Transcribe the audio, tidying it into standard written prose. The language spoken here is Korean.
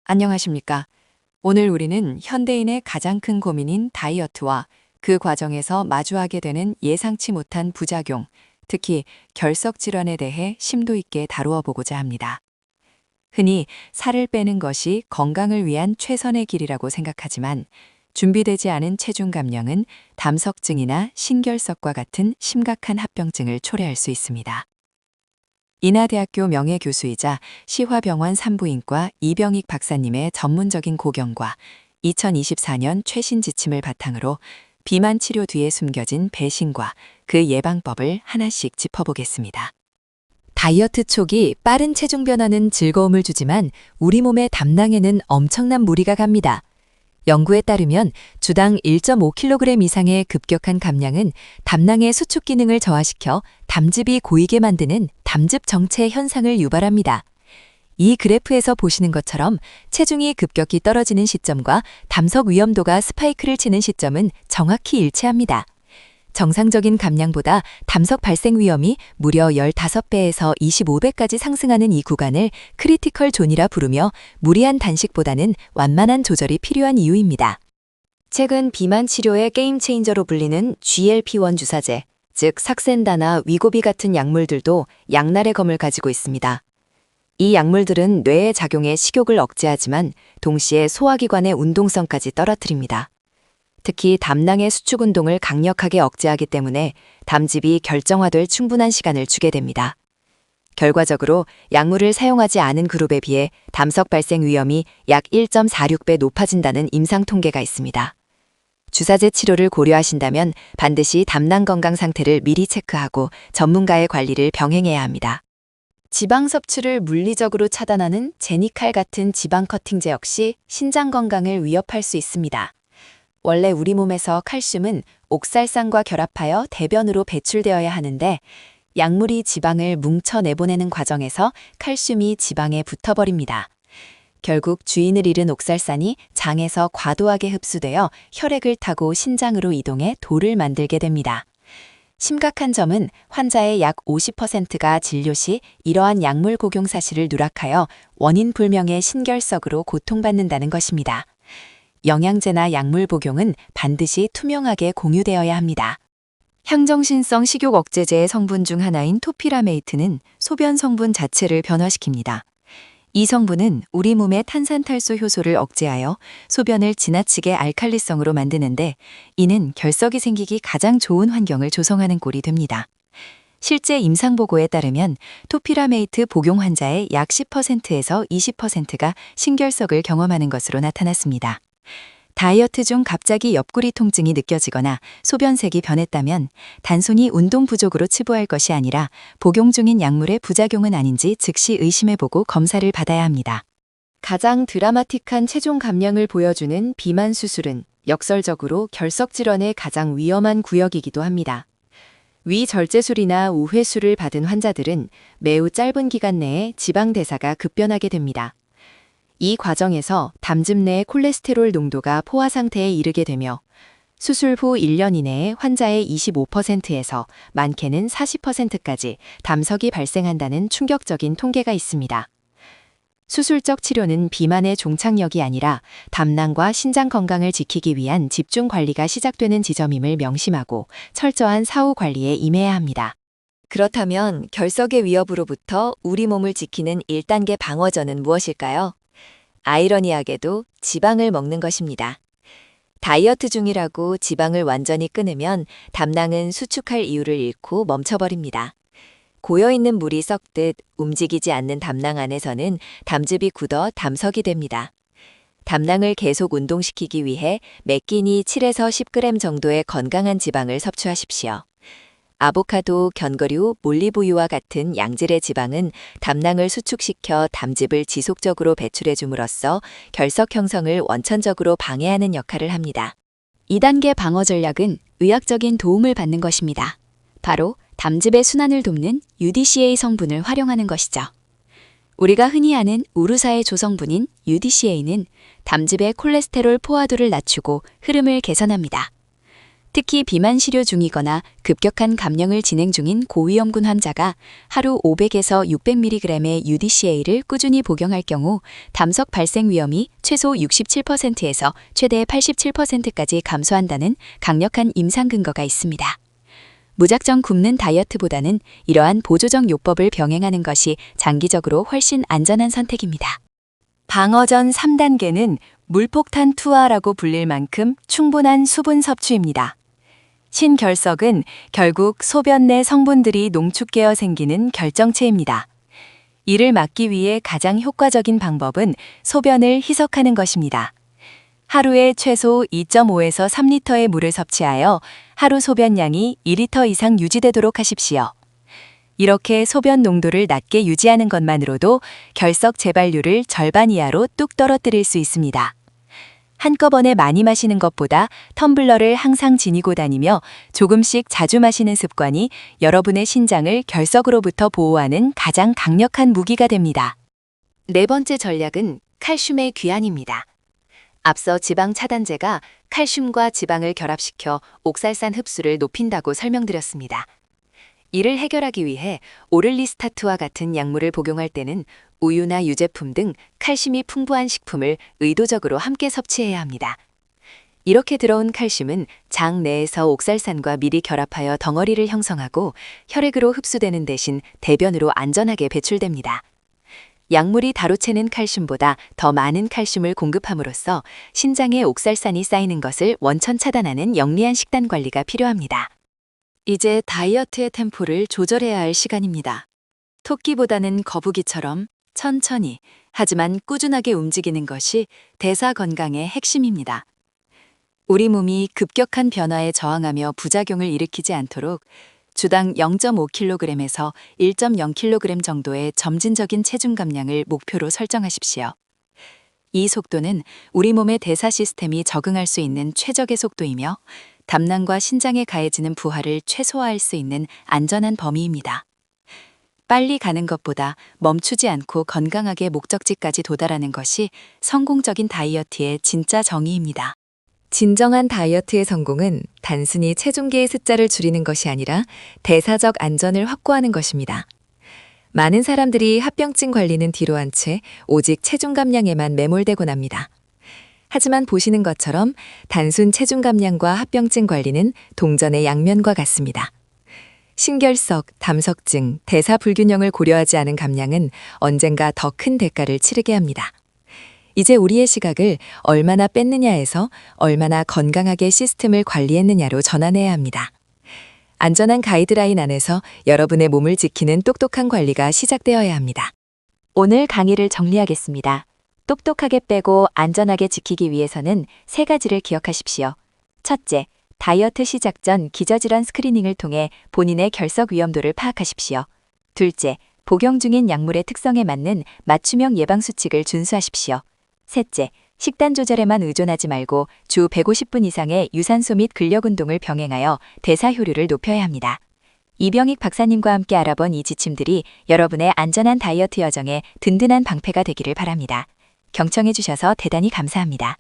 안녕하십니까? 오늘 우리는 현대인의 가장 큰 고민인 다이어트와 그 과정에서 마주하게 되는 예상치 못한 부작용, 특히 결석 질환에 대해 심도 있게 다루어 보고자 합니다. 흔히 살을 빼는 것이 건강을 위한 최선의 길이라고 생각하지만 준비되지 않은 체중 감량은 담석증이나 신결석과 같은 심각한 합병증을 초래할 수 있습니다. 인하대학교 명예교수이자 시화병원 산부인과 이병익 박사님의 전문적인 고견과 2024년 최신 지침을 바탕으로 비만 치료 뒤에 숨겨진 배신과 그 예방법을 하나씩 짚어보겠습니다. 다이어트 초기 빠른 체중 변화는 즐거움을 주지만 우리 몸의 담낭에는 엄청난 무리가 갑니다. 연구에 따르면 주당 1.5kg 이상의 급격한 감량은 담낭의 수축 기능을 저하시켜 담즙이 고이게 만드는 담즙 정체 현상을 유발합니다. 이 그래프에서 보시는 것처럼 체중이 급격히 떨어지는 시점과 담석 위험도가 스파이크를 치는 시점은 정확히 일치합니다. 정상적인 감량보다 담석 발생 위험이 무려 15배에서 25배까지 상승하는 이 구간을 크리티컬 존이라 부르며 무리한 단식보다는 완만한 조절이 필요한 이유입니다. 최근 비만 치료의 게임 체인저로 불리는 GLP-1 주사제, 즉 삭센다나 위고비 같은 약물들도 양날의 검을 가지고 있습니다. 이 약물들은 뇌의 작용에 식욕을 억제하지만 동시에 소화기관의 운동성까지 떨어뜨립니다. 특히 담낭의 수축 운동을 강력하게 억제하기 때문에 담즙이 결정화될 충분한 시간을 주게 됩니다. 결과적으로 약물을 사용하지 않은 그룹에 비해 담석 발생 위험이 약 1.46배 높아진다는 임상 통계가 있습니다. 주사제 치료를 고려하신다면 반드시 담낭 건강 상태를 미리 체크하고 전문가의 관리를 병행해야 합니다. 지방 섭취를 물리적으로 차단하는 제니칼 같은 지방 커팅제 역시 신장 건강을 위협할 수 있습니다. 원래 우리 몸에서 칼슘은 옥살산과 결합하여 대변으로 배출되어야 하는데 약물이 지방을 뭉쳐 내보내는 과정에서 칼슘이 지방에 붙어버립니다. 결국 주인을 잃은 옥살산이 장에서 과도하게 흡수되어 혈액을 타고 신장으로 이동해 돌을 만들게 됩니다. 심각한 점은 환자의 약 50%가 진료 시 이러한 약물 복용 사실을 누락하여 원인 불명의 신결석으로 고통받는다는 것입니다. 영양제나 약물 복용은 반드시 투명하게 공유되어야 합니다. 향정신성 식욕 억제제의 성분 중 하나인 토피라메이트는 소변 성분 자체를 변화시킵니다. 이 성분은 우리 몸의 탄산탈소 효소를 억제하여 소변을 지나치게 알칼리성으로 만드는데 이는 결석이 생기기 가장 좋은 환경을 조성하는 꼴이 됩니다. 실제 임상보고에 따르면 토피라메이트 복용 환자의 약 10%에서 20%가 신결석을 경험하는 것으로 나타났습니다. 다이어트 중 갑자기 옆구리 통증이 느껴지거나 소변색이 변했다면 단순히 운동 부족으로 치부할 것이 아니라 복용 중인 약물의 부작용은 아닌지 즉시 의심해보고 검사를 받아야 합니다. 가장 드라마틱한 체중 감량을 보여주는 비만 수술은 역설적으로 결석 질환의 가장 위험한 구역이기도 합니다. 위절제술이나 우회술을 받은 환자들은 매우 짧은 기간 내에 지방 대사가 급변하게 됩니다. 이 과정에서 담즙 내의 콜레스테롤 농도가 포화 상태에 이르게 되며 수술 후 1년 이내에 환자의 25%에서 많게는 40%까지 담석이 발생한다는 충격적인 통계가 있습니다. 수술적 치료는 비만의 종착역이 아니라 담낭과 신장 건강을 지키기 위한 집중 관리가 시작되는 지점임을 명심하고 철저한 사후 관리에 임해야 합니다. 그렇다면 결석의 위협으로부터 우리 몸을 지키는 1단계 방어전은 무엇일까요? 아이러니하게도 지방을 먹는 것입니다. 다이어트 중이라고 지방을 완전히 끊으면 담낭은 수축할 이유를 잃고 멈춰버립니다. 고여있는 물이 썩듯 움직이지 않는 담낭 안에서는 담즙이 굳어 담석이 됩니다. 담낭을 계속 운동시키기 위해 매 끼니 7에서 10g 정도의 건강한 지방을 섭취하십시오. 아보카도, 견과류, 올리브유와 같은 양질의 지방은 담낭을 수축시켜 담즙을 지속적으로 배출해 줌으로써 결석 형성을 원천적으로 방해하는 역할을 합니다. 2단계 방어 전략은 의학적인 도움을 받는 것입니다. 바로 담즙의 순환을 돕는 UDCA 성분을 활용하는 것이죠. 우리가 흔히 아는 우르사의 조성분인 UDCA는 담즙의 콜레스테롤 포화도를 낮추고 흐름을 개선합니다. 특히 비만 치료 중이거나 급격한 감량을 진행 중인 고위험군 환자가 하루 500에서 600mg의 UDCA를 꾸준히 복용할 경우 담석 발생 위험이 최소 67%에서 최대 87%까지 감소한다는 강력한 임상 근거가 있습니다. 무작정 굶는 다이어트보다는 이러한 보조적 요법을 병행하는 것이 장기적으로 훨씬 안전한 선택입니다. 방어전 3단계는 물폭탄 투하라고 불릴 만큼 충분한 수분 섭취입니다. 신결석은 결국 소변 내 성분들이 농축되어 생기는 결정체입니다. 이를 막기 위해 가장 효과적인 방법은 소변을 희석하는 것입니다. 하루에 최소 2.5에서 3리터의 물을 섭취하여 하루 소변량이 2리터 이상 유지되도록 하십시오. 이렇게 소변 농도를 낮게 유지하는 것만으로도 결석 재발률을 절반 이하로 뚝 떨어뜨릴 수 있습니다. 한꺼번에 많이 마시는 것보다 텀블러를 항상 지니고 다니며 조금씩 자주 마시는 습관이 여러분의 신장을 결석으로부터 보호하는 가장 강력한 무기가 됩니다. 네 번째 전략은 칼슘의 귀환입니다. 앞서 지방 차단제가 칼슘과 지방을 결합시켜 옥살산 흡수를 높인다고 설명드렸습니다. 이를 해결하기 위해 오를리스타트와 같은 약물을 복용할 때는 우유나 유제품 등 칼슘이 풍부한 식품을 의도적으로 함께 섭취해야 합니다. 이렇게 들어온 칼슘은 장 내에서 옥살산과 밀이 결합하여 덩어리를 형성하고 혈액으로 흡수되는 대신 대변으로 안전하게 배출됩니다. 약물이 다루채는 칼슘보다 더 많은 칼슘을 공급함으로써 신장에 옥살산이 쌓이는 것을 원천 차단하는 영리한 식단 관리가 필요합니다. 이제 다이어트의 템포를 조절해야 할 시간입니다. 토끼보다는 거북이처럼 천천히 하지만 꾸준하게 움직이는 것이 대사 건강의 핵심입니다. 우리 몸이 급격한 변화에 저항하며 부작용을 일으키지 않도록 주당 0.5kg에서 1.0kg 정도의 점진적인 체중 감량을 목표로 설정하십시오. 이 속도는 우리 몸의 대사 시스템이 적응할 수 있는 최적의 속도이며 담낭과 신장에 가해지는 부하를 최소화할 수 있는 안전한 범위입니다. 빨리 가는 것보다 멈추지 않고 건강하게 목적지까지 도달하는 것이 성공적인 다이어트의 진짜 정의입니다. 진정한 다이어트의 성공은 단순히 체중계의 숫자를 줄이는 것이 아니라 대사적 안전을 확보하는 것입니다. 많은 사람들이 합병증 관리는 뒤로 한 채 오직 체중 감량에만 매몰되곤 합니다. 하지만 보시는 것처럼 단순 체중 감량과 합병증 관리는 동전의 양면과 같습니다. 신결석, 담석증, 대사 불균형을 고려하지 않은 감량은 언젠가 더 큰 대가를 치르게 합니다. 이제 우리의 시각을 얼마나 뺐느냐에서 얼마나 건강하게 시스템을 관리했느냐로 전환해야 합니다. 안전한 가이드라인 안에서 여러분의 몸을 지키는 똑똑한 관리가 시작되어야 합니다. 오늘 강의를 정리하겠습니다. 똑똑하게 빼고 안전하게 지키기 위해서는 3가지를 기억하십시오. 첫째, 다이어트 시작 전 기저질환 스크리닝을 통해 본인의 결석 위험도를 파악하십시오. 둘째, 복용 중인 약물의 특성에 맞는 맞춤형 예방수칙을 준수하십시오. 셋째, 식단 조절에만 의존하지 말고 주 150분 이상의 유산소 및 근력 운동을 병행하여 대사 효율을 높여야 합니다. 이병익 박사님과 함께 알아본 이 지침들이 여러분의 안전한 다이어트 여정에 든든한 방패가 되기를 바랍니다. 경청해 주셔서 대단히 감사합니다.